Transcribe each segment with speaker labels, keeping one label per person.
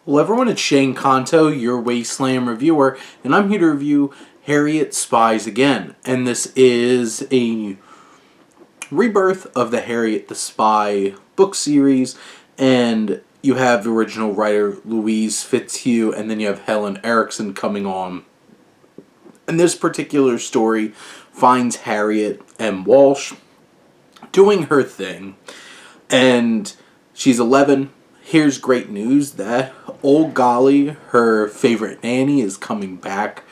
Speaker 1: Hello everyone, it's Shane Kanto, your Wasteland reviewer, and I'm here to review Harriet Spies again. And this is a rebirth of the Harriet the Spy book series, and you have the original writer Louise Fitzhugh, and then you have Helen Erickson coming on. And this particular story finds Harriet M. Welsch doing her thing, and she's 11. Here's great news that Ole Golly, her favorite nanny, is coming back.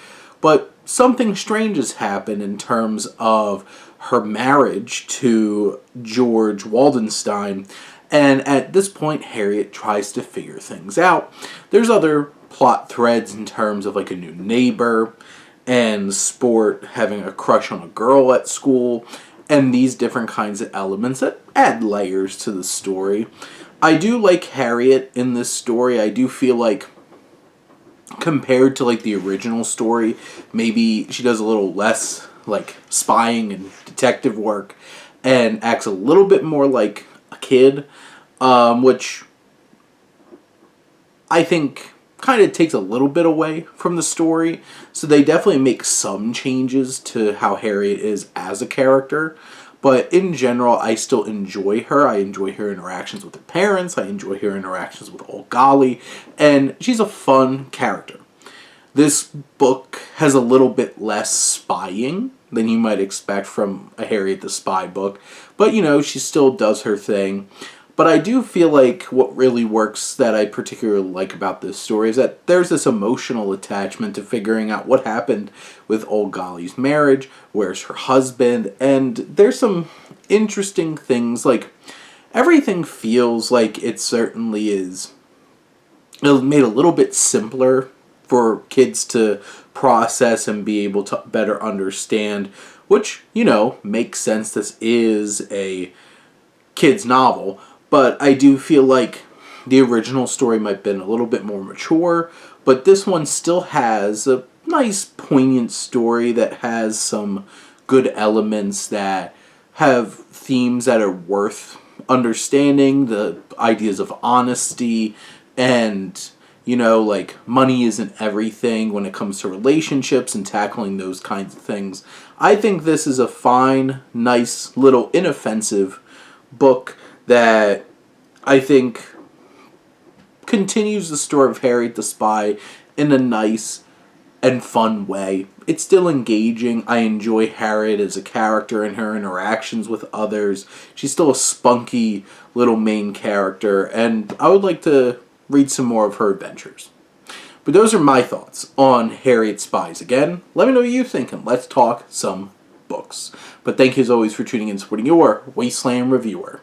Speaker 1: But something strange has happened in terms of her marriage to George Waldenstein. And at this point, Harriet tries to figure things out. There's other plot threads in terms of like a new neighbor and Sport having a crush on a girl at school, and these different kinds of elements that add layers to the story. I do like Harriet in this story. I do feel like, compared to like the original story, maybe she does a little less like spying and detective work and acts a little bit more like a kid, which I think kind of takes a little bit away from the story. So they definitely make some changes to how Harriet is as a character. But in general, I still enjoy her. I enjoy her interactions with her parents. I enjoy her interactions with Ole Golly. And she's a fun character. This book has a little bit less spying than you might expect from a Harriet the Spy book. But, you know, she still does her thing. But I do feel like what really works that I particularly like about this story is that there's this emotional attachment to figuring out what happened with Ole Golly's marriage, where's her husband, and there's some interesting things. Like, everything feels like it certainly is made a little bit simpler for kids to process and be able to better understand, which, you know, makes sense. This is a kid's novel. But I do feel like the original story might have been a little bit more mature, but this one still has a nice, poignant story that has some good elements that have themes that are worth understanding, the ideas of honesty, and, you know, like, money isn't everything when it comes to relationships and tackling those kinds of things. I think this is a fine, nice, little inoffensive book that I think continues the story of Harriet the Spy in a nice and fun way. It's still engaging. I enjoy Harriet as a character and her interactions with others. She's still a spunky little main character, and I would like to read some more of her adventures. But those are my thoughts on Harriet Spies. Again, let me know what you think, and let's talk some books. But thank you as always for tuning in and supporting your Wasteland reviewer.